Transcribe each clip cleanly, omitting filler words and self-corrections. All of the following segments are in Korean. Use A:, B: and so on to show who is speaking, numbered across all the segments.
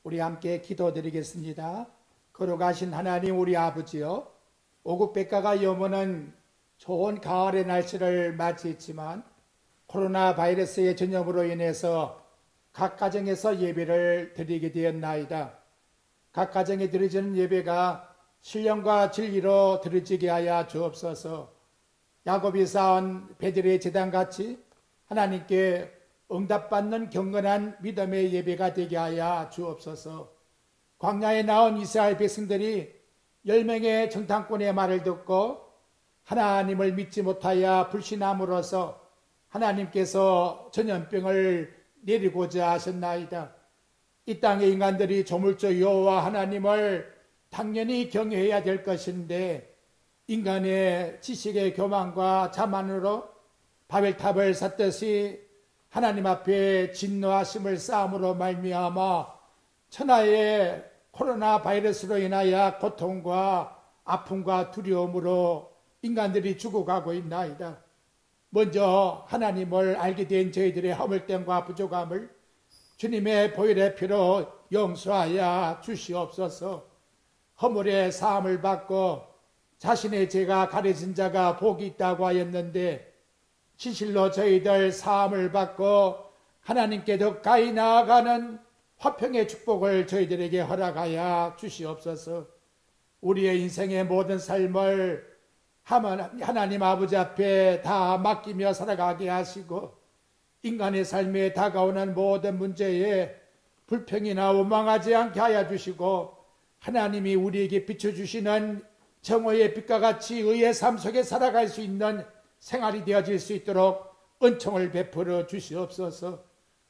A: 우리 함께 기도드리겠습니다. 걸어가신 하나님 우리 아버지요, 오국백가가 여모는 좋은 가을의 날씨를 맞이했지만 코로나 바이러스의 전염으로 인해서 각 가정에서 예배를 드리게 되었나이다. 각 가정에 드려지는 예배가 신령과 진리로 드려지게 하여 주옵소서. 야곱이 쌓은 베들의 제단같이 하나님께 응답받는 경건한 믿음의 예배가 되게 하여 주옵소서. 광야에 나온 이스라엘 백성들이 10명의 정탐꾼의 말을 듣고 하나님을 믿지 못하여 불신함으로써 하나님께서 전염병을 내리고자 하셨나이다. 이 땅의 인간들이 조물주 여호와 하나님을 당연히 경외해야 될 것인데 인간의 지식의 교만과 자만으로 바벨탑을 샀듯이 하나님 앞에 진노하심을 쌓음으로 말미암아 천하의 코로나 바이러스로 인하여 고통과 아픔과 두려움으로 인간들이 죽어가고 있나이다. 먼저 하나님을 알게 된 저희들의 허물됨과 부족함을 주님의 보혈의 피로 용서하여 주시옵소서. 허물의 사함을 받고 자신의 죄가 가려진 자가 복이 있다고 하였는데 진실로 저희들 사함을 받고 하나님께 더 가까이 나아가는 화평의 축복을 저희들에게 허락하여 주시옵소서. 우리의 인생의 모든 삶을 하나님 아버지 앞에 다 맡기며 살아가게 하시고 인간의 삶에 다가오는 모든 문제에 불평이나 원망하지 않게 하여 주시고 하나님이 우리에게 비춰주시는 정오의 빛과 같이 의의 삶 속에 살아갈 수 있는 생활이 되어질 수 있도록 은총을 베풀어 주시옵소서.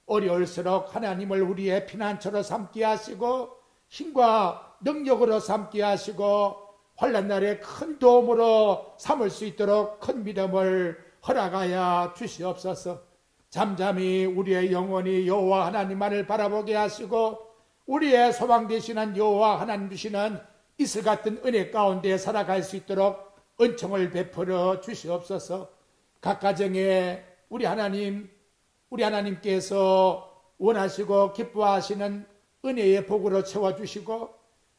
A: 어려울수록 하나님을 우리의 피난처로 삼게 하시고 힘과 능력으로 삼게 하시고 환난 날에 큰 도움으로 삼을 수 있도록 큰 믿음을 허락하여 주시옵소서. 잠잠히 우리의 영혼이 여호와 하나님만을 바라보게 하시고 우리의 소망 되시는 여호와 하나님 주시는 이슬 같은 은혜 가운데 살아갈 수 있도록 은총을 베풀어 주시옵소서. 각 가정에 우리 하나님께서 원하시고 기뻐하시는 은혜의 복으로 채워주시고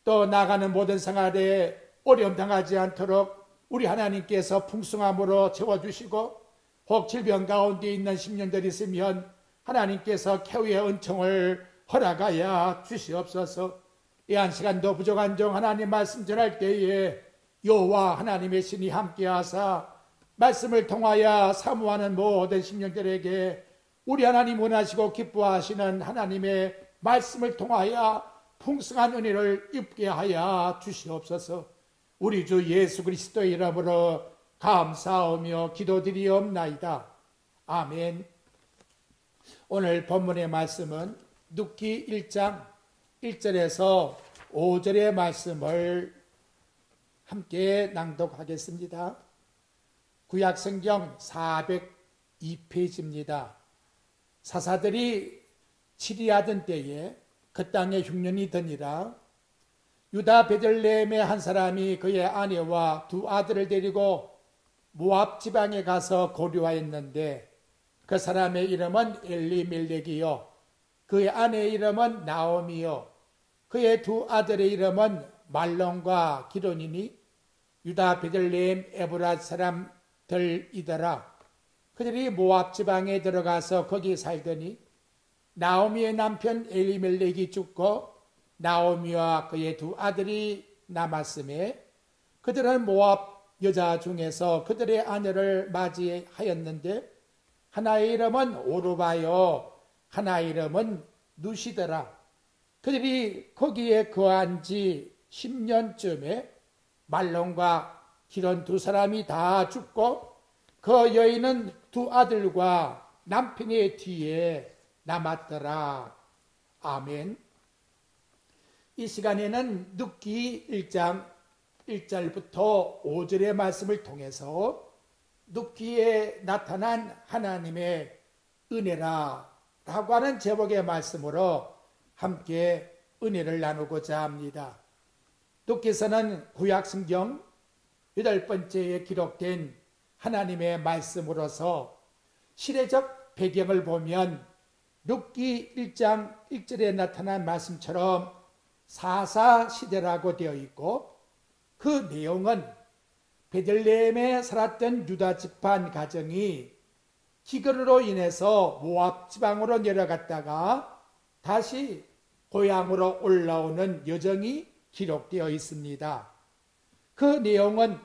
A: 또 나가는 모든 생활에 어려움 당하지 않도록 우리 하나님께서 풍성함으로 채워주시고 혹 질병 가운데 있는 심령들이 있으면 하나님께서 쾌유의 은총을 허락하여 주시옵소서. 이 한 시간도 부족한 종 하나님 말씀 전할 때에 여호와 하나님의 신이 함께하사 말씀을 통하여 사모하는 모든 심령들에게 우리 하나님 원하시고 기뻐하시는 하나님의 말씀을 통하여 풍성한 은혜를 입게 하여 주시옵소서. 우리 주 예수 그리스도의 이름으로 감사하며 기도드리옵나이다. 아멘. 오늘 본문의 말씀은 룻기 1장 1절에서 5절의 말씀을 함께 낭독하겠습니다. 구약성경 402페이지입니다. 사사들이 치리하던 때에 그 땅에 흉년이 드니라. 유다 베들레헴의 한 사람이 그의 아내와 두 아들을 데리고 모압 지방에 가서 거류하였는데 그 사람의 이름은 엘리멜렉이요 그의 아내의 이름은 나오미요 그의 두 아들의 이름은 말론과 기론이니 유다 베들레헴 에브랏 사람들이더라. 그들이 모압 지방에 들어가서 거기 살더니 나오미의 남편 엘리멜렉이 죽고 나오미와 그의 두 아들이 남았음에 그들은 모압 여자 중에서 그들의 아내를 맞이하였는데 하나의 이름은 오르바요 하나의 이름은 누시더라. 그들이 거기에 거한 지 10년쯤에 말론과 기론 두 사람이 다 죽고 그 여인은 두 아들과 남편의 뒤에 남았더라. 아멘. 이 시간에는 룻기 1장 1절부터 5절의 말씀을 통해서 룻기에 나타난 하나님의 은혜라 라고 하는 제목의 말씀으로 함께 은혜를 나누고자 합니다. 룻기서는 구약성경 8번째에 기록된 하나님의 말씀으로서 시대적 배경을 보면 룻기 1장 1절에 나타난 말씀처럼 사사 시대라고 되어 있고, 그 내용은 베들레헴에 살았던 유다 지파 가정이 기근으로 인해서 모압 지방으로 내려갔다가 다시 고향으로 올라오는 여정이 기록되어 있습니다. 그 내용은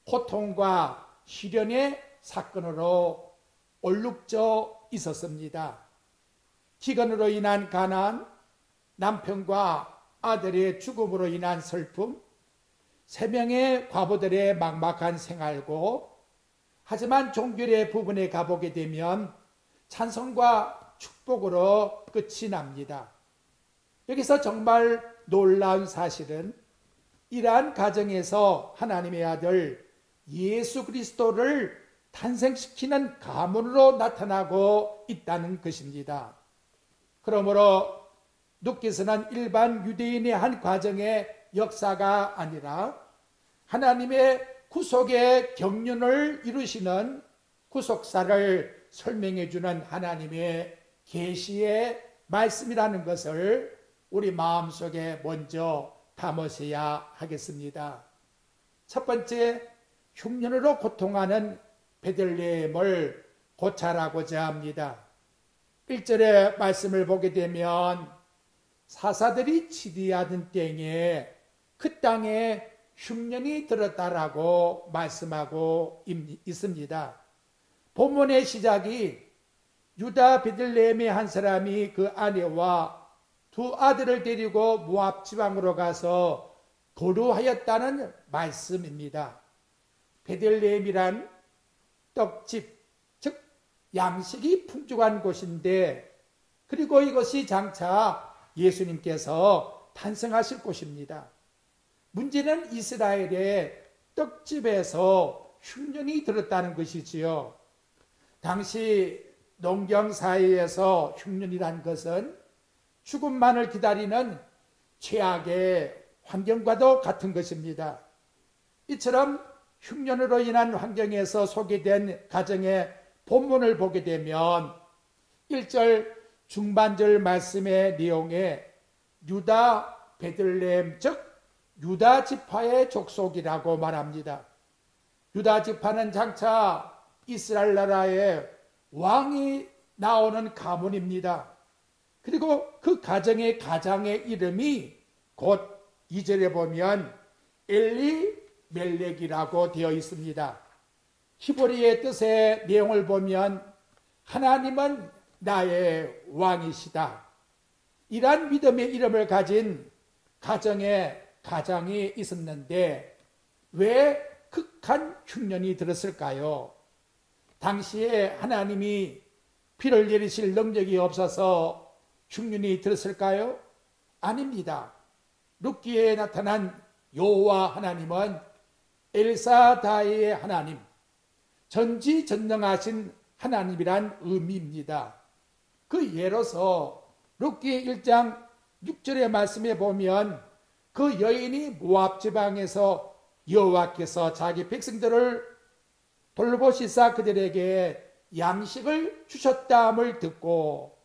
A: 고통과 시련의 사건으로 얼룩져 있었습니다. 기근으로 인한 가난, 남편과 아들의 죽음으로 인한 슬픔, 3명의 과부들의 막막한 생활고, 하지만 종결의 부분에 가보게 되면 찬송과 축복으로 끝이 납니다. 여기서 정말 놀라운 사실은 이러한 가정에서 하나님의 아들 예수 그리스도를 탄생시키는 가문으로 나타나고 있다는 것입니다. 그러므로 룻기서는 일반 유대인의 한 과정의 역사가 아니라 하나님의 구속의 경륜을 이루시는 구속사를 설명해 주는 하나님의 계시의 말씀이라는 것을 우리 마음속에 먼저 담으셔야 하겠습니다. 첫 번째, 흉년으로 고통하는 베들레헴을 고찰하고자 합니다. 1절의 말씀을 보게 되면 사사들이 치리하던 땡에 그 땅에 흉년이 들었다라고 말씀하고 있습니다. 본문의 시작이 유다 베들레헴의 한 사람이 그 아내와 2 아들을 데리고 모압 지방으로 가서 거류하였다는 말씀입니다. 베들레헴이란 떡집, 즉 양식이 풍족한 곳인데, 그리고 이것이 장차 예수님께서 탄생하실 곳입니다. 문제는 이스라엘의 떡집에서 흉년이 들었다는 것이지요. 당시 농경 사회에서 흉년이란 것은 죽음만을 기다리는 최악의 환경과도 같은 것입니다. 이처럼 흉년으로 인한 환경에서 소개된 가정의 본문을 보게 되면 1절 중반절 말씀의 내용에 유다 베들레헴, 즉 유다 지파의 족속이라고 말합니다. 유다 지파는 장차 이스라엘 나라의 왕이 나오는 가문입니다. 그리고 그 가정의 가장의 이름이 곧 2절에 보면 엘리멜렉이라고 되어 있습니다. 히브리의 뜻의 내용을 보면 하나님은 나의 왕이시다, 이러한 믿음의 이름을 가진 가정의 가장이 있었는데 왜 극한 흉년이 들었을까요? 당시에 하나님이 비를 내리실 능력이 없어서 흉년이 들었을까요? 아닙니다. 룻기에 나타난 여호와 하나님은 엘사다의 하나님, 전지전능하신 하나님이란 의미입니다. 그 예로서 룻기 1장 6절의 말씀에 보면 그 여인이 모압 지방에서 여호와께서 자기 백성들을 돌보시사 그들에게 양식을 주셨다함을 듣고,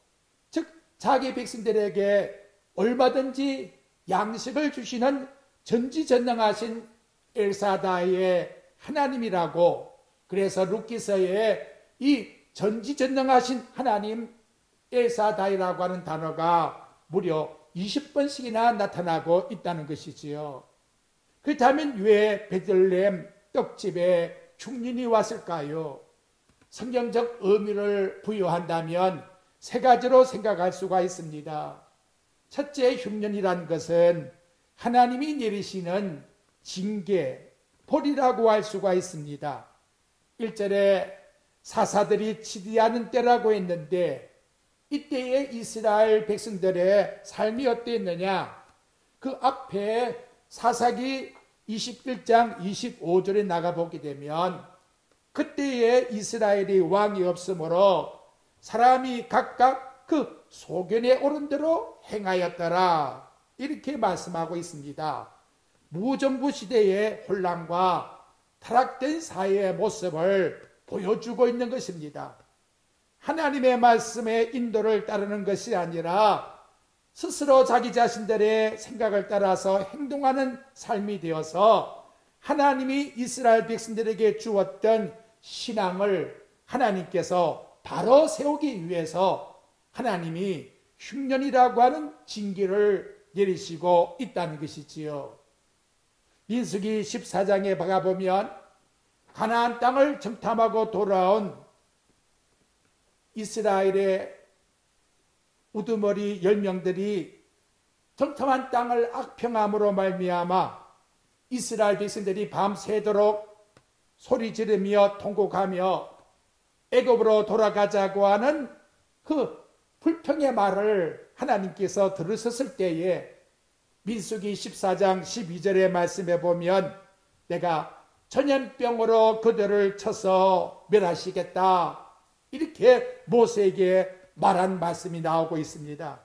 A: 즉 자기 백성들에게 얼마든지 양식을 주시는 전지전능하신 엘사다의 하나님이라고, 그래서 룻기서에 이 전지전능하신 하나님 엘사다이라고 하는 단어가 무려 20번씩이나 나타나고 있다는 것이지요. 그렇다면 왜 베들레헴 떡집에 흉년이 왔을까요? 성경적 의미를 부여한다면 3가지로 생각할 수가 있습니다. 첫째, 흉년이란 것은 하나님이 내리시는 징계, 벌이라고 할 수가 있습니다. 1절에 사사들이 치리하는 때라고 했는데 이때의 이스라엘 백성들의 삶이 어땠느냐? 그 앞에 사사기 21장 25절에 나가보게 되면 그때의 이스라엘이 왕이 없으므로 사람이 각각 그 소견에 오른 대로 행하였더라, 이렇게 말씀하고 있습니다. 무정부 시대의 혼란과 타락된 사회의 모습을 보여주고 있는 것입니다. 하나님의 말씀의 인도를 따르는 것이 아니라 스스로 자기 자신들의 생각을 따라서 행동하는 삶이 되어서 하나님이 이스라엘 백성들에게 주었던 신앙을 하나님께서 바로 세우기 위해서 하나님이 흉년이라고 하는 징계를 내리시고 있다는 것이지요. 민수기 14장에 가보면 가나안 땅을 정탐하고 돌아온 이스라엘의 우두머리 10명들이 정탐한 땅을 악평함으로 말미암아 이스라엘 백성들이 밤새도록 소리 지르며 통곡하며 애굽으로 돌아가자고 하는 그 불평의 말을 하나님께서 들으셨을 때에 민수기 14장 12절의 말씀에 보면 내가 전염병으로 그들을 쳐서 멸하시겠다, 이렇게 모세에게 말한 말씀이 나오고 있습니다.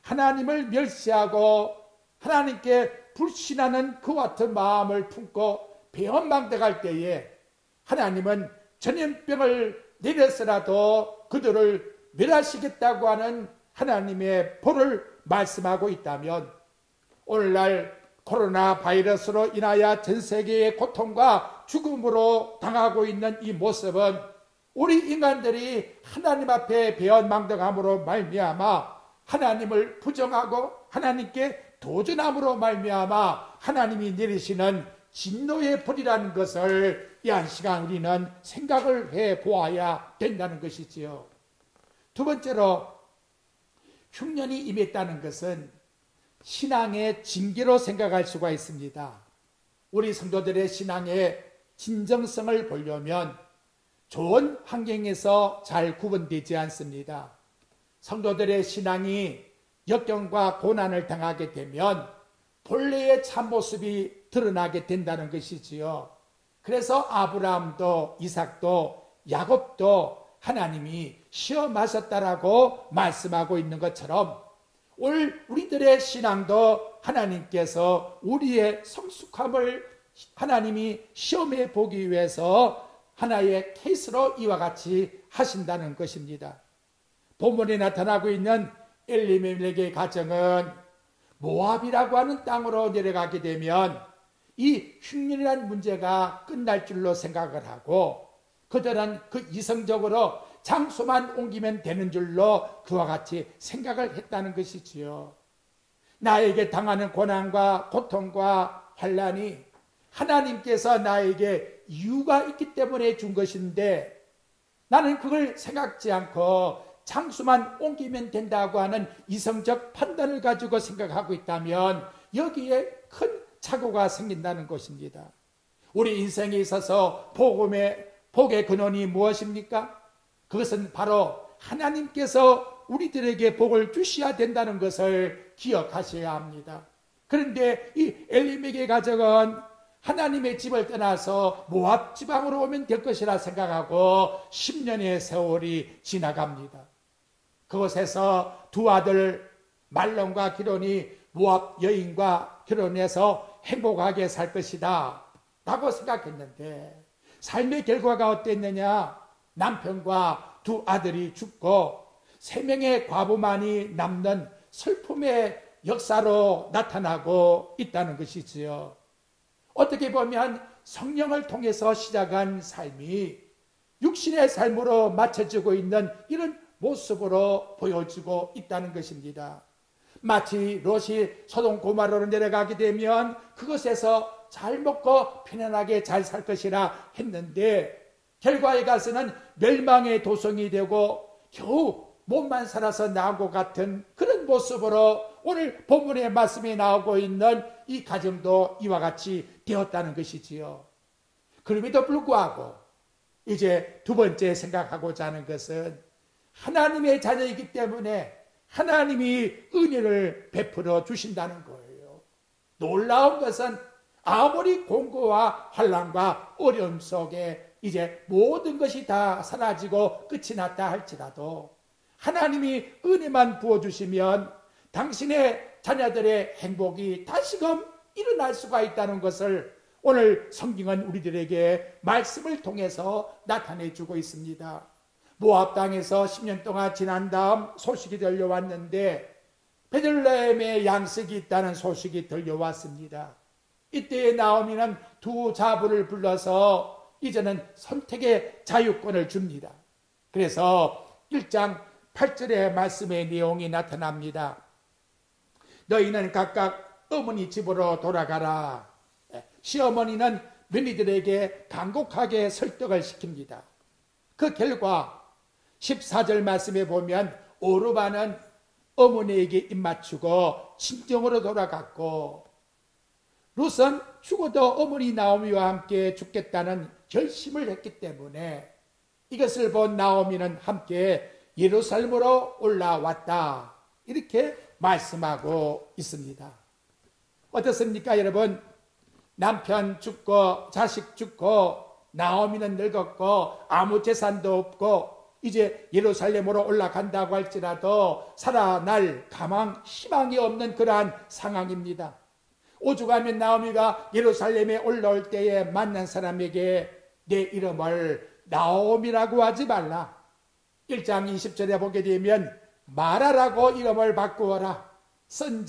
A: 하나님을 멸시하고 하나님께 불신하는 그 같은 마음을 품고 배은망덕할 때에 하나님은 전염병을 내려서라도 그들을 멸하시겠다고 하는 하나님의 보를 말씀하고 있다면, 오늘날 코로나 바이러스로 인하여 전 세계의 고통과 죽음으로 당하고 있는 이 모습은 우리 인간들이 하나님 앞에 배은망덕함으로 말미암아 하나님을 부정하고 하나님께 도전함으로 말미암아 하나님이 내리시는 진노의 불이라는 것을 이 한 시간 우리는 생각을 해 보아야 된다는 것이지요. 두 번째로, 흉년이 임했다는 것은 신앙의 징계로 생각할 수가 있습니다. 우리 성도들의 신앙의 진정성을 보려면 좋은 환경에서 잘 구분되지 않습니다. 성도들의 신앙이 역경과 고난을 당하게 되면 본래의 참모습이 드러나게 된다는 것이지요. 그래서 아브라함도 이삭도 야곱도 하나님이 시험하셨다라고 말씀하고 있는 것처럼 오늘 우리들의 신앙도 하나님께서 우리의 성숙함을 하나님이 시험해 보기 위해서 하나의 케이스로 이와 같이 하신다는 것입니다. 본문에 나타나고 있는 엘리멜렉의 가정은 모압이라고 하는 땅으로 내려가게 되면 이 흉년이라는 문제가 끝날 줄로 생각을 하고 그들은 그 이성적으로 장소만 옮기면 되는 줄로 그와 같이 생각을 했다는 것이지요. 나에게 당하는 고난과 고통과 환난이 하나님께서 나에게 이유가 있기 때문에 준 것인데 나는 그걸 생각지 않고 장소만 옮기면 된다고 하는 이성적 판단을 가지고 생각하고 있다면 여기에 큰 착오가 생긴다는 것입니다. 우리 인생에 있어서 복의 근원이 무엇입니까? 그것은 바로 하나님께서 우리들에게 복을 주셔야 된다는 것을 기억하셔야 합니다. 그런데 이 엘리멜렉의 가정은 하나님의 집을 떠나서 모압 지방으로 오면 될 것이라 생각하고 10년의 세월이 지나갑니다. 그곳에서 두 아들 말론과 기론이 모압 여인과 결혼해서 행복하게 살 것이다 라고 생각했는데 삶의 결과가 어땠느냐? 남편과 두 아들이 죽고 3명의 과부만이 남는 슬픔의 역사로 나타나고 있다는 것이지요. 어떻게 보면 성령을 통해서 시작한 삶이 육신의 삶으로 맞춰지고 있는 이런 모습으로 보여지고 있다는 것입니다. 마치 롯이 소돔 고모라로 내려가게 되면 그것에서 잘 먹고 편안하게 잘 살 것이라 했는데 결과에 가서는 멸망의 도성이 되고 겨우 몸만 살아서 나온 것 같은 그런 모습으로 오늘 본문의 말씀이 나오고 있는 이 가정도 이와 같이 되었다는 것이지요. 그럼에도 불구하고 이제 두 번째 생각하고자 하는 것은 하나님의 자녀이기 때문에 하나님이 은혜를 베풀어 주신다는 거예요. 놀라운 것은 아무리 공고와 환난과 어려움 속에 이제 모든 것이 다 사라지고 끝이 났다 할지라도 하나님이 은혜만 부어주시면 당신의 자녀들의 행복이 다시금 일어날 수가 있다는 것을 오늘 성경은 우리들에게 말씀을 통해서 나타내주고 있습니다. 모압 땅에서 10년 동안 지난 다음 소식이 들려왔는데 베들레헴에 양식이 있다는 소식이 들려왔습니다. 이때 나오미는 두 자부를 불러서 이제는 선택의 자유권을 줍니다. 그래서 1장 8절의 말씀의 내용이 나타납니다. 너희는 각각 어머니 집으로 돌아가라. 시어머니는 며느리들에게 간곡하게 설득을 시킵니다. 그 결과 14절 말씀에 보면 오르바는 어머니에게 입맞추고 친정으로 돌아갔고, 룻은 죽어도 어머니 나오미와 함께 죽겠다는 결심을 했기 때문에 이것을 본 나오미는 함께 예루살렘으로 올라왔다, 이렇게 말씀하고 있습니다. 어떻습니까 여러분? 남편 죽고 자식 죽고 나오미는 늙었고 아무 재산도 없고 이제 예루살렘으로 올라간다고 할지라도 살아날 가망 희망이 없는 그러한 상황입니다. 오죽하면 나오미가 예루살렘에 올라올 때에 만난 사람에게 내 이름을 나오미라고 하지 말라, 1장 20절에 보게 되면 마라라고 이름을 바꾸어라, 쓴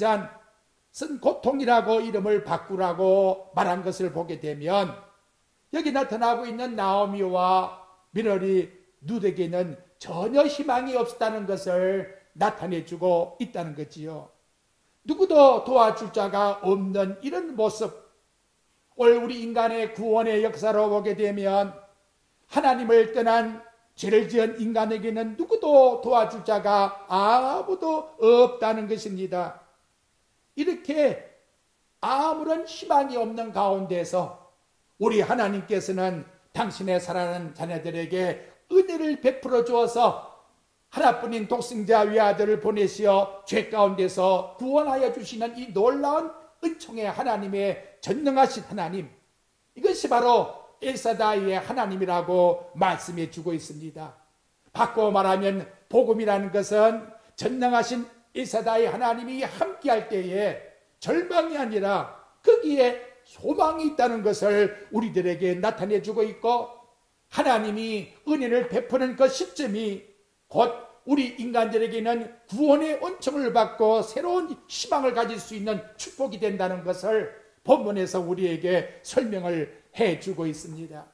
A: 고통이라고 이름을 바꾸라고 말한 것을 보게 되면 여기 나타나고 있는 나오미와 며느리 룻에게는 전혀 희망이 없다는 것을 나타내주고 있다는 거지요. 누구도 도와줄 자가 없는 이런 모습, 오늘 우리 인간의 구원의 역사로 보게 되면 하나님을 떠난 죄를 지은 인간에게는 누구도 도와줄 자가 아무도 없다는 것입니다. 이렇게 아무런 희망이 없는 가운데서 우리 하나님께서는 당신의 사랑하는 자녀들에게 은혜를 베풀어 주어서 하나뿐인 독생자 외아들을 보내시어 죄 가운데서 구원하여 주시는 이 놀라운 은총의 하나님의 전능하신 하나님, 이것이 바로 엘사다이의 하나님이라고 말씀해 주고 있습니다. 바꿔 말하면 복음이라는 것은 전능하신 엘사다이 하나님이 함께할 때에 절망이 아니라 거기에 소망이 있다는 것을 우리들에게 나타내 주고 있고, 하나님이 은혜를 베푸는 그 시점이 곧 우리 인간들에게는 구원의 은총을 받고 새로운 희망을 가질 수 있는 축복이 된다는 것을 본문에서 우리에게 설명을 해주고 있습니다.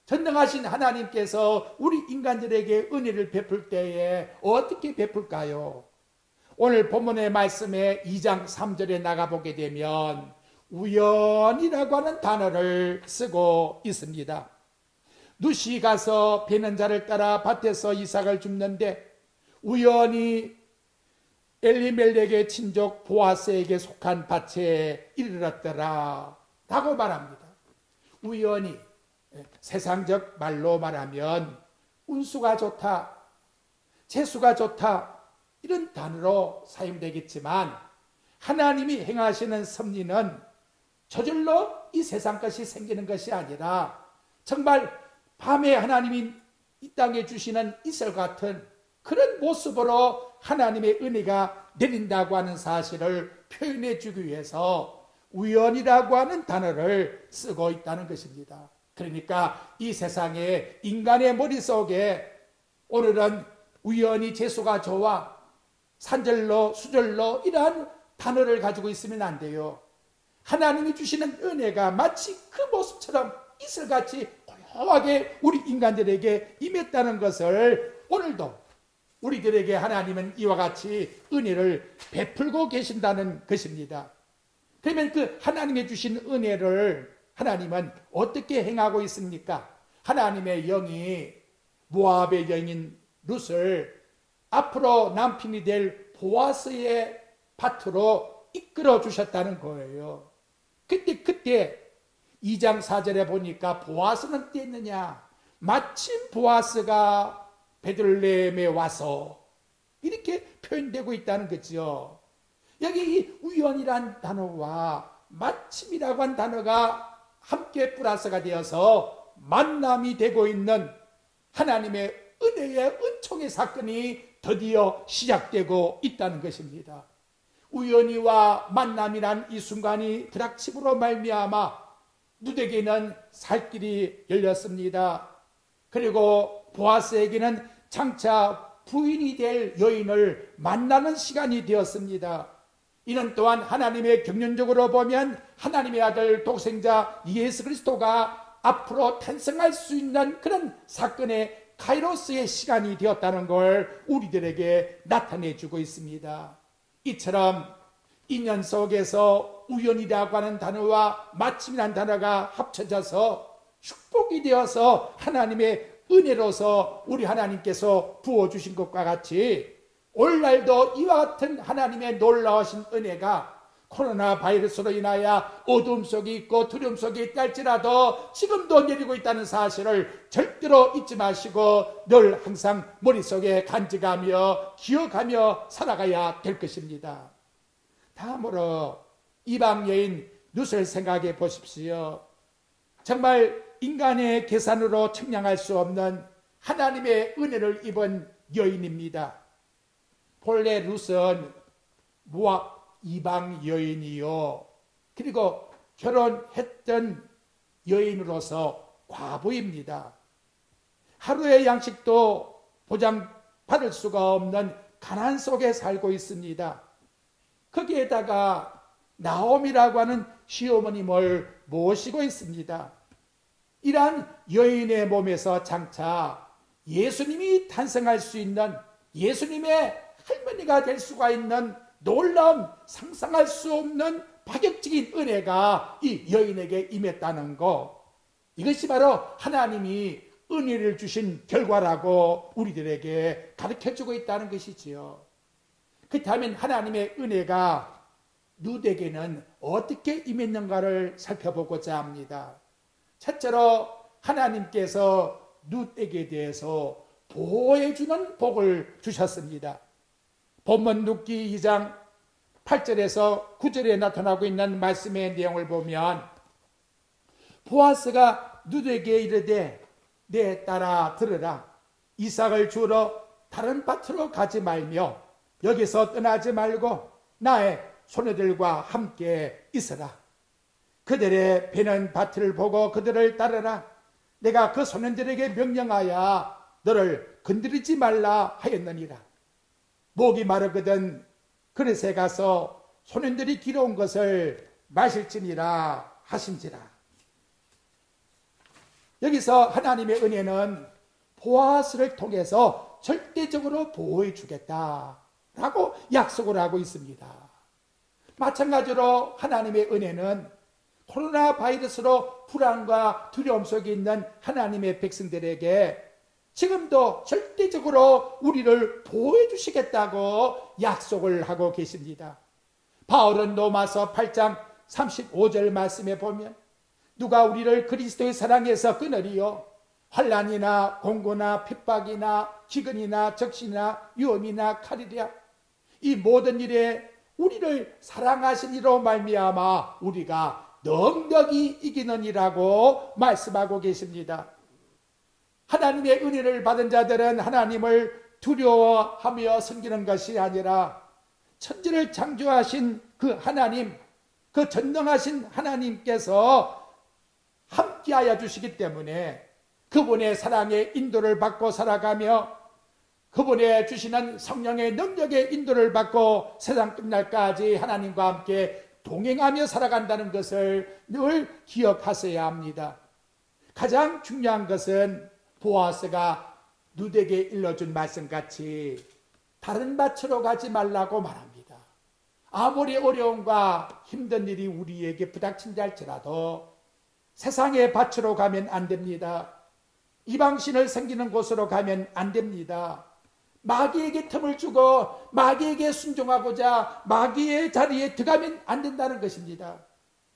A: 전능하신 하나님께서 우리 인간들에게 은혜를 베풀 때에 어떻게 베풀까요? 오늘 본문의 말씀에 2장 3절에 나가보게 되면 우연이라고 하는 단어를 쓰고 있습니다. 룻이 가서 베는 자를 따라 밭에서 이삭을 줍는데 우연히 엘리멜렉의 친족 보아스에게 속한 밭에 이르렀더라 라고 말합니다. 우연히, 세상적 말로 말하면 운수가 좋다, 재수가 좋다, 이런 단어로 사용되겠지만 하나님이 행하시는 섭리는 저절로 이 세상 것이 생기는 것이 아니라 정말 밤에 하나님이 이 땅에 주시는 이슬 같은 그런 모습으로 하나님의 은혜가 내린다고 하는 사실을 표현해 주기 위해서 우연이라고 하는 단어를 쓰고 있다는 것입니다. 그러니까 이 세상에 인간의 머릿속에 오늘은 우연히 재수가 좋아, 산절로 수절로 이러한 단어를 가지고 있으면 안 돼요. 하나님이 주시는 은혜가 마치 그 모습처럼 이슬같이 고요하게 우리 인간들에게 임했다는 것을 오늘도 우리들에게 하나님은 이와 같이 은혜를 베풀고 계신다는 것입니다. 그러면 그 하나님의 주신 은혜를 하나님은 어떻게 행하고 있습니까? 하나님의 영이 모압의 영인 룻을 앞으로 남편이 될 보아스의 밭으로 이끌어 주셨다는 거예요. 그때 2장 4절에 보니까 보아스는 어땠느냐? 마침 보아스가 베들레헴에 와서 이렇게 표현되고 있다는 거죠. 여기 이 우연이란 단어와 마침이라고 한 단어가 함께 플러스가 되어서 만남이 되고 있는 하나님의 은혜의 은총의 사건이 드디어 시작되고 있다는 것입니다. 우연히와 만남이란 이 순간이 부닥침으로 말미암아 룻에게는 살 길이 열렸습니다. 그리고 보아스에게는 장차 부인이 될 여인을 만나는 시간이 되었습니다. 이는 또한 하나님의 경륜적으로 보면 하나님의 아들 독생자 예수 그리스도가 앞으로 탄생할 수 있는 그런 사건의 카이로스의 시간이 되었다는 걸 우리들에게 나타내 주고 있습니다. 이처럼 인연 속에서 우연이라고 하는 단어와 마침이라는 단어가 합쳐져서 축복이 되어서 하나님의 은혜로서 우리 하나님께서 부어주신 것과 같이 오늘날도 이와 같은 하나님의 놀라우신 은혜가 코로나 바이러스로 인하여 어둠 속에 있고 두려움 속에 있다 할지라도 지금도 내리고 있다는 사실을 절대로 잊지 마시고 늘 항상 머릿속에 간직하며 기억하며 살아가야 될 것입니다. 다음으로 이방 여인 룻을 생각해 보십시오. 정말 인간의 계산으로 측량할 수 없는 하나님의 은혜를 입은 여인입니다. 본래 룻은 모압 이방 여인이요, 그리고 결혼했던 여인으로서 과부입니다. 하루의 양식도 보장받을 수가 없는 가난 속에 살고 있습니다. 거기에다가 나옴이라고 하는 시어머님을 모시고 있습니다. 이러한 여인의 몸에서 장차 예수님이 탄생할 수 있는, 예수님의 할머니가 될 수가 있는 놀라운 상상할 수 없는 파격적인 은혜가 이 여인에게 임했다는 것, 이것이 바로 하나님이 은혜를 주신 결과라고 우리들에게 가르쳐주고 있다는 것이지요. 그렇다면 하나님의 은혜가 룻에게는 어떻게 임했는가를 살펴보고자 합니다. 첫째로 하나님께서 룻에게 대해서 보호해주는 복을 주셨습니다. 본문 룻기 2장 8절에서 9절에 나타나고 있는 말씀의 내용을 보면, 보아스가 룻에게 이르되 내 딸아 들으라. 이삭을 주러 다른 밭으로 가지 말며 여기서 떠나지 말고 나의 소녀들과 함께 있으라. 그들의 베는 밭을 보고 그들을 따르라. 내가 그 소년들에게 명령하여 너를 건드리지 말라 하였느니라. 목이 마르거든 그릇에 가서 소년들이 길어온 것을 마실지니라 하신지라. 여기서 하나님의 은혜는 보아스를 통해서 절대적으로 보호해 주겠다라고 약속을 하고 있습니다. 마찬가지로 하나님의 은혜는 코로나 바이러스로 불안과 두려움 속에 있는 하나님의 백성들에게 지금도 절대적으로 우리를 보호해 주시겠다고 약속을 하고 계십니다. 바울은 로마서 8장 35절 말씀에 보면, 누가 우리를 그리스도의 사랑에서 끊으리요? 환난이나 공고나 핍박이나 기근이나 적신이나 위험이나 칼이랴. 이 모든 일에 우리를 사랑하신 이로 말미암아 우리가 넉넉히 이기느니라고 말씀하고 계십니다. 하나님의 은혜를 받은 자들은 하나님을 두려워하며 섬기는 것이 아니라 천지를 창조하신 그 하나님, 그 전능하신 하나님께서 함께하여 주시기 때문에 그분의 사랑의 인도를 받고 살아가며 그분의 주시는 성령의 능력의 인도를 받고 세상 끝날까지 하나님과 함께 동행하며 살아간다는 것을 늘 기억하셔야 합니다. 가장 중요한 것은 보아스가 룻에게 일러준 말씀같이 다른 밭으로 가지 말라고 말합니다. 아무리 어려움과 힘든 일이 우리에게 부닥친다 할지라도 세상의 밭으로 가면 안 됩니다. 이방신을 섬기는 곳으로 가면 안 됩니다. 마귀에게 틈을 주고 마귀에게 순종하고자 마귀의 자리에 들어가면 안 된다는 것입니다.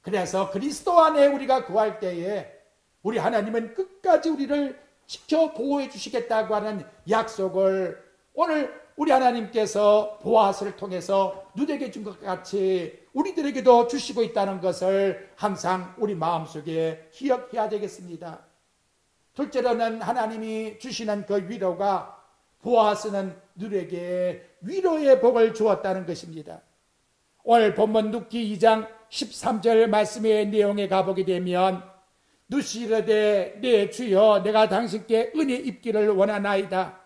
A: 그래서 그리스도 안에 우리가 거할 때에 우리 하나님은 끝까지 우리를 지켜 보호해 주시겠다고 하는 약속을 오늘 우리 하나님께서 보아스를 통해서 룻에게 준 것 같이 우리들에게도 주시고 있다는 것을 항상 우리 마음속에 기억해야 되겠습니다. 둘째로는 하나님이 주시는 그 위로가 보아스는 룻에게 위로의 복을 주었다는 것입니다. 오늘 본문 룻기 2장 13절 말씀의 내용에 가보게 되면, 룻이 이르되 내 주여 내가 당신께 은혜 입기를 원하나이다.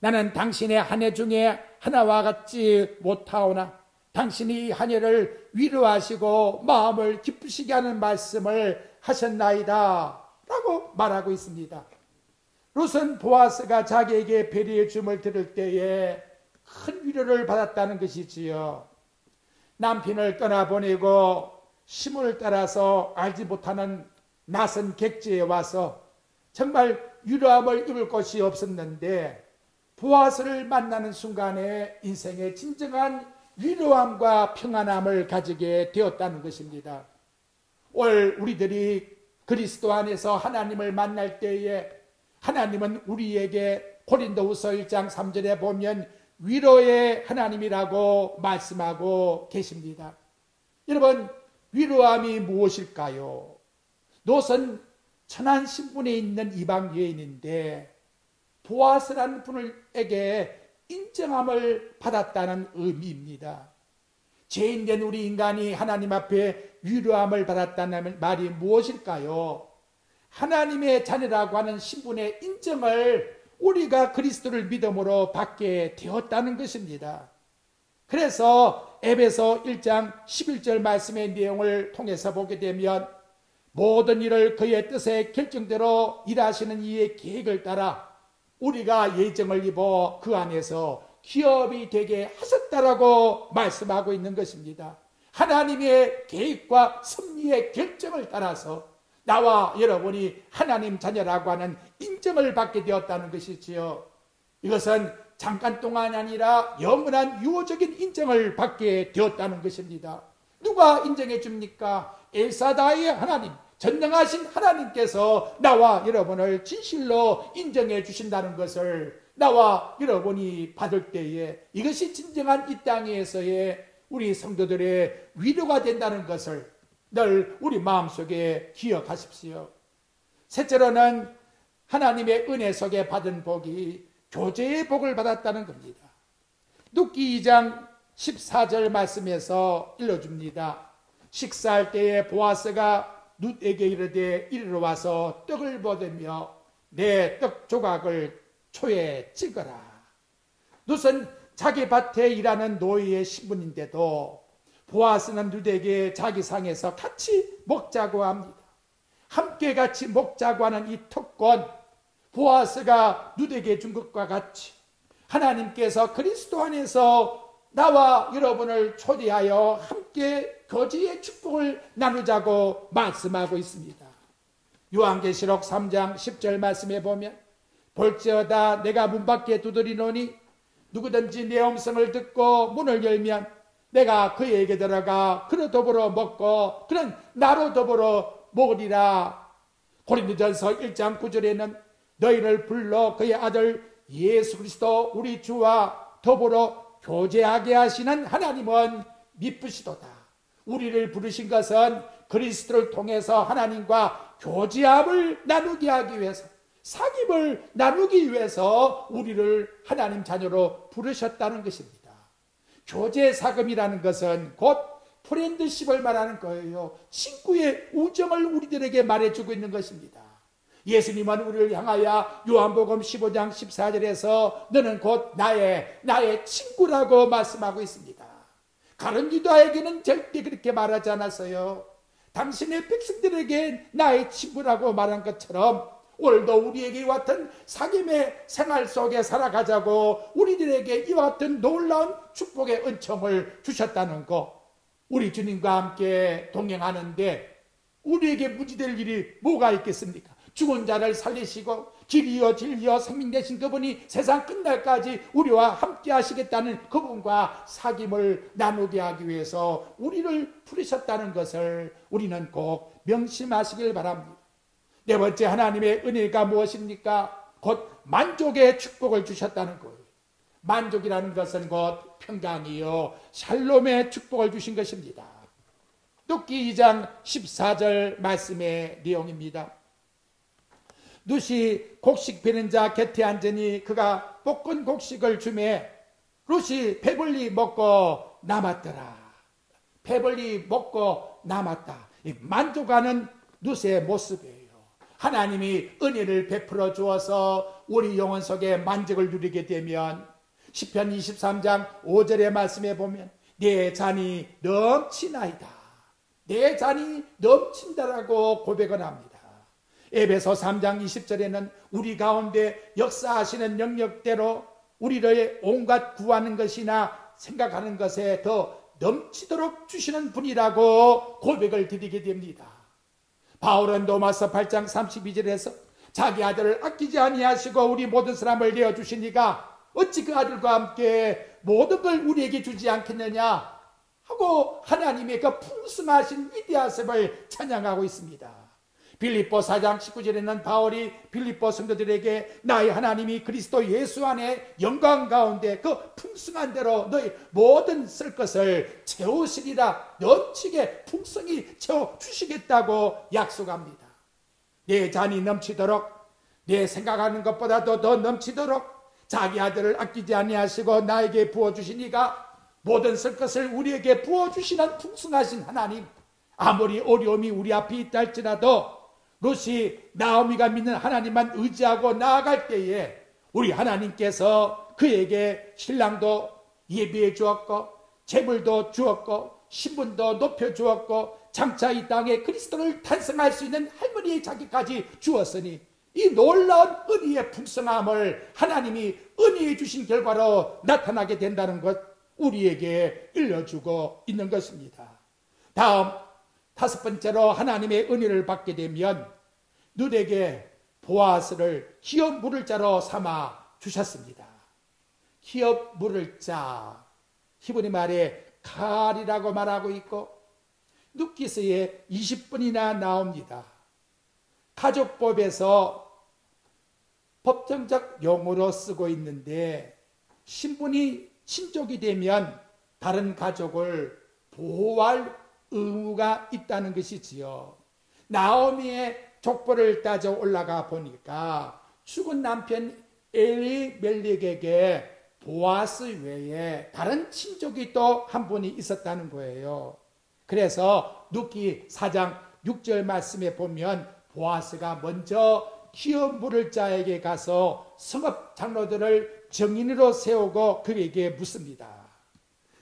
A: 나는 당신의 한 해 중에 하나와 같지 못하오나 당신이 이 한 해를 위로하시고 마음을 기쁘시게 하는 말씀을 하셨나이다 라고 말하고 있습니다. 룻은 보아스가 자기에게 배려의 줌을 들을 때에 큰 위로를 받았다는 것이지요. 남편을 떠나보내고 시몬을 따라서 알지 못하는 낯선 객지에 와서 정말 위로함을 입을 곳이 없었는데 보아스를 만나는 순간에 인생의 진정한 위로함과 평안함을 가지게 되었다는 것입니다. 올 우리들이 그리스도 안에서 하나님을 만날 때에 하나님은 우리에게 고린도후서 1장 3절에 보면 위로의 하나님이라고 말씀하고 계십니다. 여러분, 위로함이 무엇일까요? 롯은 천한 신분에 있는 이방 여인인데 보아스라는 분에게 인정함을 받았다는 의미입니다. 죄인된 우리 인간이 하나님 앞에 위로함을 받았다는 말이 무엇일까요? 하나님의 자녀라고 하는 신분의 인정을 우리가 그리스도를 믿음으로 받게 되었다는 것입니다. 그래서 에베소 1장 11절 말씀의 내용을 통해서 보게 되면 모든 일을 그의 뜻의 결정대로 일하시는 이의 계획을 따라 우리가 예정을 입어 그 안에서 기업이 되게 하셨다라고 말씀하고 있는 것입니다. 하나님의 계획과 섭리의 결정을 따라서 나와 여러분이 하나님 자녀라고 하는 인정을 받게 되었다는 것이지요. 이것은 잠깐 동안이 아니라 영원한 유효적인 인정을 받게 되었다는 것입니다. 누가 인정해 줍니까? 엘사다의 하나님, 전능하신 하나님께서 나와 여러분을 진실로 인정해 주신다는 것을 나와 여러분이 받을 때에 이것이 진정한 이 땅에서의 우리 성도들의 위로가 된다는 것을 늘 우리 마음속에 기억하십시오. 셋째로는 하나님의 은혜 속에 받은 복이 교제의 복을 받았다는 겁니다. 룻기 2장 14절 말씀에서 일러줍니다. 식사할 때에 보아스가 룻에게 이르되 이리로 와서 떡을 bod으며 내 떡 조각을 초에 찍어라. 룻은 자기 밭에 일하는 노예의 신분인데도 보아스는 룻에게 자기 상에서 같이 먹자고 합니다. 함께 같이 먹자고 하는 이 특권, 보아스가 룻에게 준 것과 같이 하나님께서 그리스도 안에서 나와 여러분을 초대하여 함께 교제의 축복을 나누자고 말씀하고 있습니다. 요한계시록 3장 10절 말씀에 보면 볼지어다 내가 문 밖에 두드리노니 누구든지 내 음성을 듣고 문을 열면 내가 그에게 들어가 그로 더불어 먹고 그는 나로 더불어 먹으리라. 고린도전서 1장 9절에는 너희를 불러 그의 아들 예수 그리스도 우리 주와 더불어 교제하게 하시는 하나님은 미쁘시도다. 우리를 부르신 것은 그리스도를 통해서 하나님과 교제함을 나누게 하기 위해서, 사귐을 나누기 위해서 우리를 하나님 자녀로 부르셨다는 것입니다. 교제 사귐이라는 것은 곧 프렌드십을 말하는 거예요. 친구의 우정을 우리들에게 말해주고 있는 것입니다. 예수님은 우리를 향하여 요한복음 15장 14절에서 너는 곧 나의 친구라고 말씀하고 있습니다. 다른 유다에게는 절대 그렇게 말하지 않았어요. 당신의 백성들에게 나의 친구라고 말한 것처럼 오늘도 우리에게 이와 같은 사귐의 생활 속에 살아가자고 우리들에게 이와 같은 놀라운 축복의 은총을 주셨다는 것, 우리 주님과 함께 동행하는데 우리에게 무지될 일이 뭐가 있겠습니까? 죽은 자를 살리시고 길이요 진리요 생명 되신 그분이 세상 끝날까지 우리와 함께 하시겠다는 그분과 사귐을 나누게 하기 위해서 우리를 부르셨다는 것을 우리는 꼭 명심하시길 바랍니다. 네 번째, 하나님의 은혜가 무엇입니까? 곧 만족의 축복을 주셨다는 거예요. 만족이라는 것은 곧 평강이요 샬롬의 축복을 주신 것입니다. 룻기 2장 14절 말씀의 내용입니다. 룻이 곡식 베는 자 곁에 앉으니 그가 볶은 곡식을 주매 룻이 배불리 먹고 남았더라. 배불리 먹고 남았다. 만족하는 룻의 모습이에요. 하나님이 은혜를 베풀어 주어서 우리 영혼 속에 만족을 누리게 되면 시편 23장 5절의 말씀에 보면 내 잔이 넘치나이다, 내 잔이 넘친다라고 고백을 합니다. 에베소 3장 20절에는 우리 가운데 역사하시는 영역대로 우리를 온갖 구하는 것이나 생각하는 것에 더 넘치도록 주시는 분이라고 고백을 드리게 됩니다. 바울은 로마서 8장 32절에서 자기 아들을 아끼지 아니하시고 우리 모든 사람을 내어주시니가 어찌 그 아들과 함께 모든 걸 우리에게 주지 않겠느냐 하고 하나님의 그 풍성하신 위대하심을 찬양하고 있습니다. 빌립보 4장 19절에는 바울이 빌립보 성도들에게 나의 하나님이 그리스도 예수 안에 영광 가운데 그 풍성한 대로 너희 모든 쓸 것을 채우시리라, 넘치게 풍성히 채워주시겠다고 약속합니다. 내 잔이 넘치도록, 내 생각하는 것보다도 더 넘치도록 자기 아들을 아끼지 아니하시고 나에게 부어주시니가 모든 쓸 것을 우리에게 부어주시는 풍성하신 하나님, 아무리 어려움이 우리 앞에 있다 할지라도 롯이 나오미가 믿는 하나님만 의지하고 나아갈 때에 우리 하나님께서 그에게 신랑도 예비해 주었고 재물도 주었고 신분도 높여 주었고 장차 이 땅에 그리스도를 탄생할 수 있는 할머니의 자기까지 주었으니 이 놀라운 은혜의 풍성함을 하나님이 은혜해 주신 결과로 나타나게 된다는 것 우리에게 일러주고 있는 것입니다. 다음 다섯 번째로 하나님의 은혜를 받게 되면 룻에게 보아스를 기업 물을 자로 삼아 주셨습니다. 기업 물을 자, 히브리 말에 칼이라고 말하고 있고 룻기서에 20분이나 나옵니다. 가족법에서 법정적 용어로 쓰고 있는데 신분이 친족이 되면 다른 가족을 보호할 의무가 있다는 것이지요. 나오미의 족보를 따져 올라가 보니까 죽은 남편 엘리멜렉에게 보아스 외에 다른 친족이 또 한 분이 있었다는 거예요. 그래서 룻기 4장 6절 말씀에 보면 보아스가 먼저 기업 물을 자에게 가서 성읍 장로들을 정인으로 세우고 그에게 묻습니다.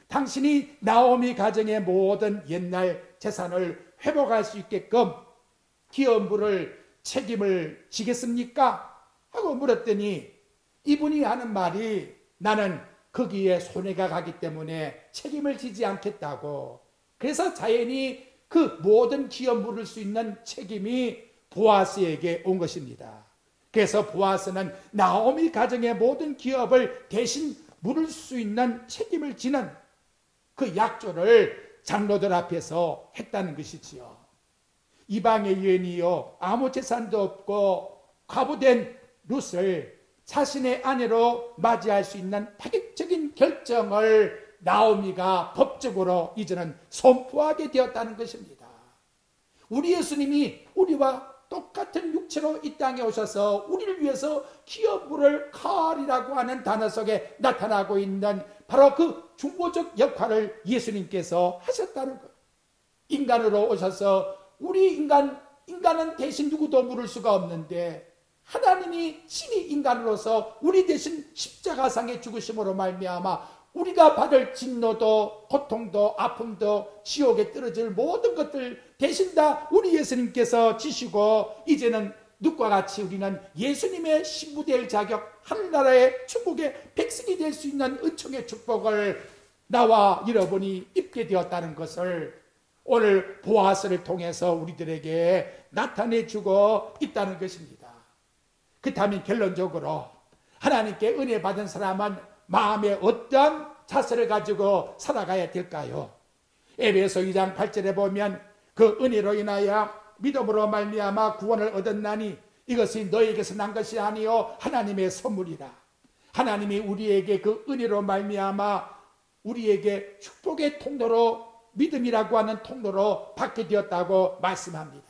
A: 당신이 나오미 가정의 모든 옛날 재산을 회복할 수 있게끔 기업 물을 책임을 지겠습니까? 하고 물었더니 이분이 하는 말이 나는 거기에 손해가 가기 때문에 책임을 지지 않겠다고. 그래서 자연히 그 모든 기업 물을 수 있는 책임이 보아스에게 온 것입니다. 그래서 보아스는 나오미 가정의 모든 기업을 대신 물을 수 있는 책임을 지는 그 약조를 장로들 앞에서 했다는 것이지요. 이방의 여인이요 아무 재산도 없고 과부된 룻을 자신의 아내로 맞이할 수 있는 파격적인 결정을 나오미가 법적으로 이제는 선포하게 되었다는 것입니다. 우리 예수님이 우리와 똑같은 육체로 이 땅에 오셔서 우리를 위해서 기업 물을 칼이라고 하는 단어 속에 나타나고 있는 바로 그 중보적 역할을 예수님께서 하셨다는 것. 인간으로 오셔서 우리 인간은 대신 누구도 물을 수가 없는데 하나님이 신이 인간으로서 우리 대신 십자가상의 죽으심으로 말미암아 우리가 받을 진노도 고통도 아픔도 지옥에 떨어질 모든 것들 대신 다 우리 예수님께서 지시고 이제는 룻과 같이 우리는 예수님의 신부 될 자격, 하늘나라의 축복의 백성이 될 수 있는 은총의 축복을 나와 여러분이 입게 되었다는 것을 오늘 보아스를 통해서 우리들에게 나타내주고 있다는 것입니다. 그렇다면 결론적으로 하나님께 은혜 받은 사람은 마음에 어떤 자세를 가지고 살아가야 될까요? 에베소 2장 8절에 보면 그 은혜로 인하여 믿음으로 말미암아 구원을 얻었나니 이것이 너에게서 난 것이 아니요 하나님의 선물이라. 하나님이 우리에게 그 은혜로 말미암아 우리에게 축복의 통로로 믿음이라고 하는 통로로 받게 되었다고 말씀합니다.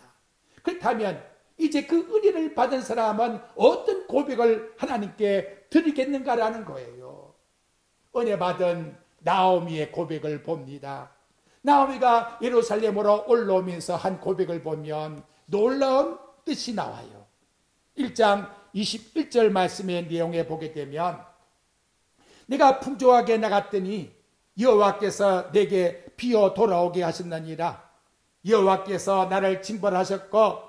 A: 그렇다면 이제 그 은혜를 받은 사람은 어떤 고백을 하나님께 드리겠는가라는 거예요. 은혜 받은 나오미의 고백을 봅니다. 나오미가 예루살렘으로 올라오면서 한 고백을 보면 놀라운 뜻이 나와요. 1장 21절 말씀의 내용에 보게 되면 내가 풍조하게 나갔더니 여호와께서 내게 비어 돌아오게 하셨느니라. 여호와께서 나를 징벌하셨고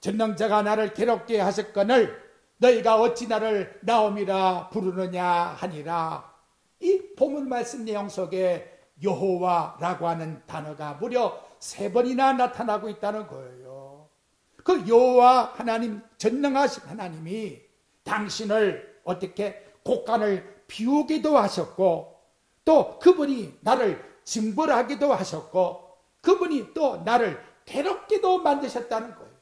A: 전능자가 나를 괴롭게 하셨거늘 너희가 어찌 나를 나옴이라 부르느냐 하니라. 이 본문 말씀 내용 속에 여호와라고 하는 단어가 무려 3번이나 나타나고 있다는 거예요. 그 여호와 하나님, 전능하신 하나님이 당신을 어떻게 곳간을 비우기도 하셨고, 또 그분이 나를 징벌하기도 하셨고, 그분이 또 나를 괴롭기도 만드셨다는 거예요.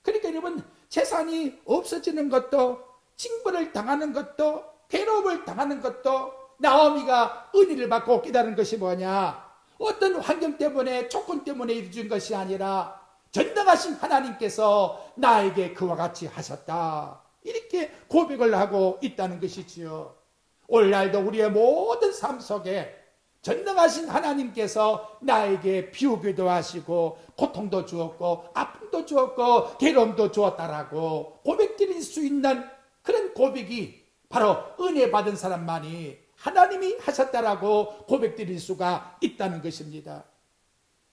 A: 그러니까 여러분, 재산이 없어지는 것도, 징벌을 당하는 것도, 괴로움을 당하는 것도 나오미가 은혜를 받고 깨달은 것이 뭐냐? 어떤 환경 때문에, 조건 때문에 이루어진 것이 아니라 전능하신 하나님께서 나에게 그와 같이 하셨다, 이렇게 고백을 하고 있다는 것이지요. 오늘날도 우리의 모든 삶 속에 전능하신 하나님께서 나에게 비우기도 하시고 고통도 주었고 아픔도 주었고 괴로움도 주었다라고 고백드릴 수 있는 그런 고백이 바로 은혜 받은 사람만이 하나님이 하셨다라고 고백드릴 수가 있다는 것입니다.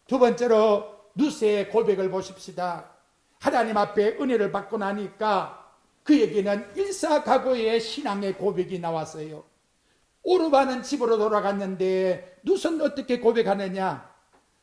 A: 두 번째로 누세의 고백을 보십시다. 하나님 앞에 은혜를 받고 나니까 그에게는 일사각오의 신앙의 고백이 나왔어요. 오르바는 집으로 돌아갔는데 룻은 어떻게 고백하느냐?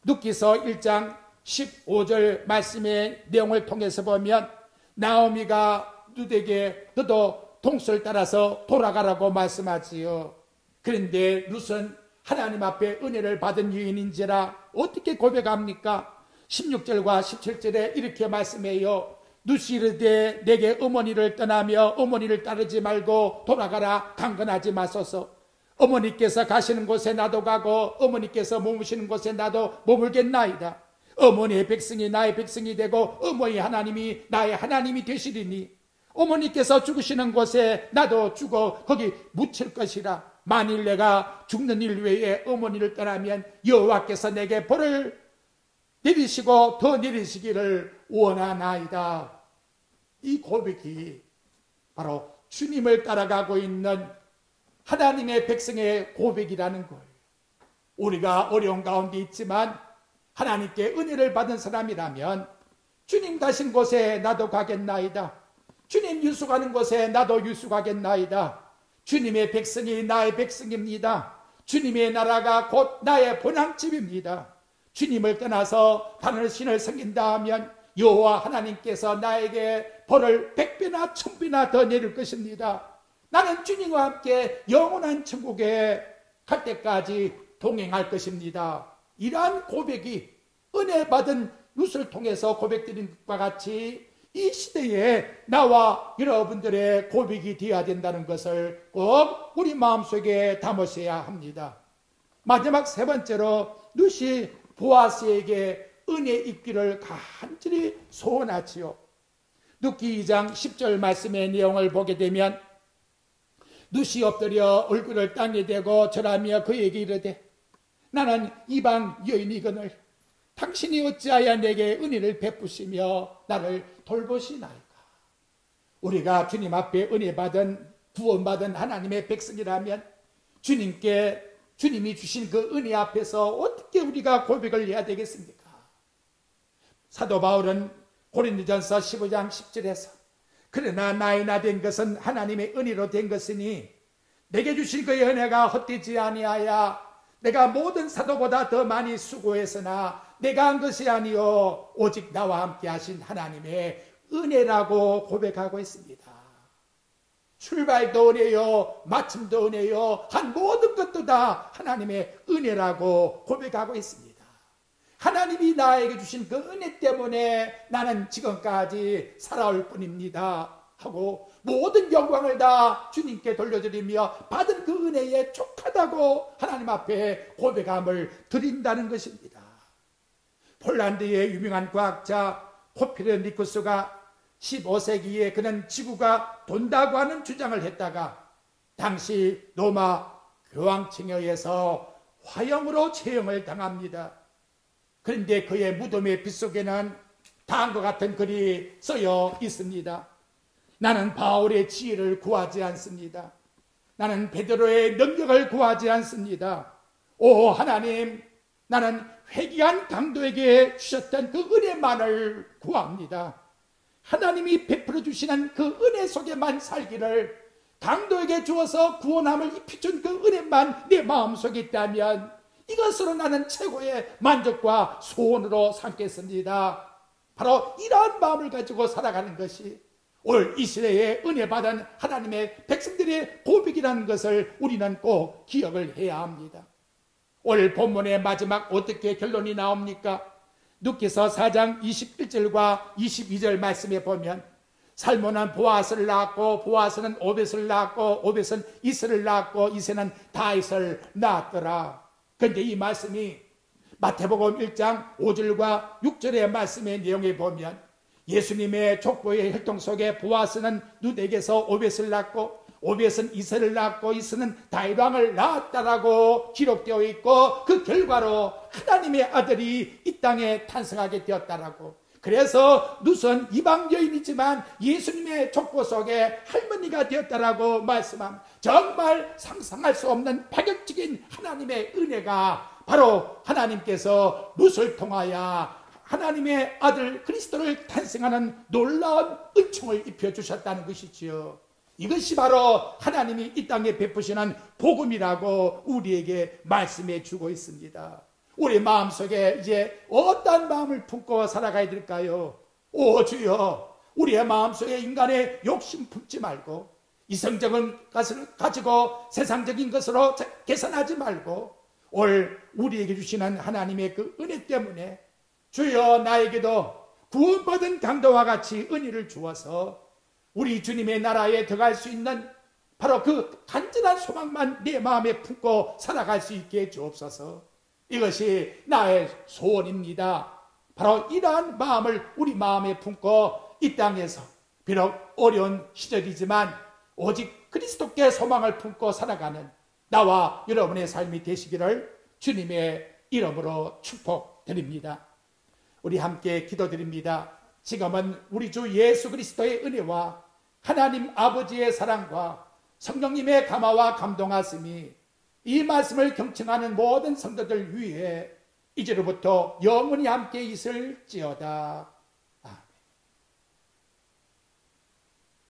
A: 룻기서 1장 15절 말씀의 내용을 통해서 보면 나오미가 룻에게 너도 동서를 따라서 돌아가라고 말씀하지요. 그런데 룻은 하나님 앞에 은혜를 받은 여인인지라 어떻게 고백합니까? 16절과 17절에 이렇게 말씀해요. 룻이 이르되 내게 어머니를 떠나며 어머니를 따르지 말고 돌아가라. 강건하지 마소서. 어머니께서 가시는 곳에 나도 가고 어머니께서 머무시는 곳에 나도 머물겠나이다. 어머니의 백성이 나의 백성이 되고 어머니 하나님이 나의 하나님이 되시리니 어머니께서 죽으시는 곳에 나도 죽어 거기 묻힐 것이라. 만일 내가 죽는 일 외에 어머니를 떠나면 여호와께서 내게 벌을 내리시고 더 내리시기를 원하나이다. 이 고백이 바로 주님을 따라가고 있는 하나님의 백성의 고백이라는 거예요. 우리가 어려운 가운데 있지만 하나님께 은혜를 받은 사람이라면 주님 가신 곳에 나도 가겠나이다. 주님 유숙하는 곳에 나도 유숙하겠나이다. 주님의 백성이 나의 백성입니다. 주님의 나라가 곧 나의 본향집입니다. 주님을 떠나서 다른 신을 섬긴다 하면 여호와 하나님께서 나에게 벌을 100배나 1000배나 더 내릴 것입니다. 나는 주님과 함께 영원한 천국에 갈 때까지 동행할 것입니다. 이러한 고백이 은혜 받은 룻을 통해서 고백드린 것과 같이 이 시대에 나와 여러분들의 고백이 되어야 된다는 것을 꼭 우리 마음속에 담으셔야 합니다. 마지막 세 번째로 룻이 보아스에게 은혜 입기를 간절히 소원하지요. 룻기 2장 10절 말씀의 내용을 보게 되면 룻이 엎드려 얼굴을 땅에 대고 절하며 그에게 이르되 나는 이방 여인이거늘 당신이 어찌하여 내게 은혜를 베푸시며 나를 돌보시나이까. 우리가 주님 앞에 은혜 받은 구원받은 하나님의 백성이라면 주님이 주신 그 은혜 앞에서 어떻게 우리가 고백을 해야 되겠습니까? 사도 바울은 고린도전서 15장 10절에서 그러나 나이나 된 것은 하나님의 은혜로 된 것이니 내게 주신 그의 은혜가 헛되지 아니하여 내가 모든 사도보다 더 많이 수고했으나 내가 한 것이 아니요 오직 나와 함께 하신 하나님의 은혜라고 고백하고 있습니다. 출발도 은혜요 마침도 은혜요 한 모든 것도 다 하나님의 은혜라고 고백하고 있습니다. 하나님이 나에게 주신 그 은혜 때문에 나는 지금까지 살아올 뿐입니다 하고 모든 영광을 다 주님께 돌려드리며 받은 그 은혜에 족하다고 하나님 앞에 고백함을 드린다는 것입니다. 폴란드의 유명한 과학자 코페르니쿠스가 15세기에 그는 지구가 돈다고 하는 주장을 했다가 당시 로마 교황청에 의해서 화형으로 처형을 당합니다. 그런데 그의 무덤의 빗속에는 다음과 같은 글이 쓰여 있습니다. 나는 바울의 지혜를 구하지 않습니다. 나는 베드로의 능력을 구하지 않습니다. 오 하나님, 나는 회개한 강도에게 주셨던 그 은혜만을 구합니다. 하나님이 베풀어 주시는 그 은혜 속에만 살기를, 강도에게 주어서 구원함을 입히준 그 은혜만 내 마음속에 있다면 이것으로 나는 최고의 만족과 소원으로 삼겠습니다. 바로 이러한 마음을 가지고 살아가는 것이 올 이 시대에 은혜 받은 하나님의 백성들의 고백이라는 것을 우리는 꼭 기억을 해야 합니다. 오늘 본문의 마지막 어떻게 결론이 나옵니까? 누가서 4장 21절과 22절 말씀에 보면 살몬은 보아스를 낳았고 보아스는 오벳을 낳았고 오벳은 이스를 낳았고 이스는 다윗을 낳았더라. 그런데 이 말씀이 마태복음 1장 5절과 6절의 말씀의 내용에 보면 예수님의 족보의 혈통 속에 보아스는 룻에게서 오벳을 낳고 오벳은 이스를 낳고 이스는 다윗 왕을 낳았다라고 기록되어 있고 그 결과로 하나님의 아들이 이 땅에 탄생하게 되었다라고. 그래서 룻은 이방 여인이지만 예수님의 족보 속에 할머니가 되었다라고 말씀함. 정말 상상할 수 없는 파격적인 하나님의 은혜가 바로 하나님께서 룻을 통하여 하나님의 아들 그리스도를 탄생하는 놀라운 은총을 입혀주셨다는 것이지요. 이것이 바로 하나님이 이 땅에 베푸시는 복음이라고 우리에게 말씀해 주고 있습니다. 우리 마음속에 이제 어떤 마음을 품고 살아가야 될까요? 오 주여, 우리의 마음속에 인간의 욕심 품지 말고 이성적인 것을 가지고 세상적인 것으로 계산하지 말고 올 우리에게 주시는 하나님의 그 은혜 때문에 주여 나에게도 구원받은 강도와 같이 은혜를 주어서 우리 주님의 나라에 들어갈 수 있는 바로 그 간절한 소망만 내 마음에 품고 살아갈 수 있게 해주옵소서. 이것이 나의 소원입니다. 바로 이러한 마음을 우리 마음에 품고 이 땅에서 비록 어려운 시절이지만 오직 그리스도께 소망을 품고 살아가는 나와 여러분의 삶이 되시기를 주님의 이름으로 축복드립니다. 우리 함께 기도드립니다. 지금은 우리 주 예수 그리스도의 은혜와 하나님 아버지의 사랑과 성령님의 감화와 감동하심이 이 말씀을 경청하는 모든 성도들 위해 이제로부터 영원히 함께 있을지어다.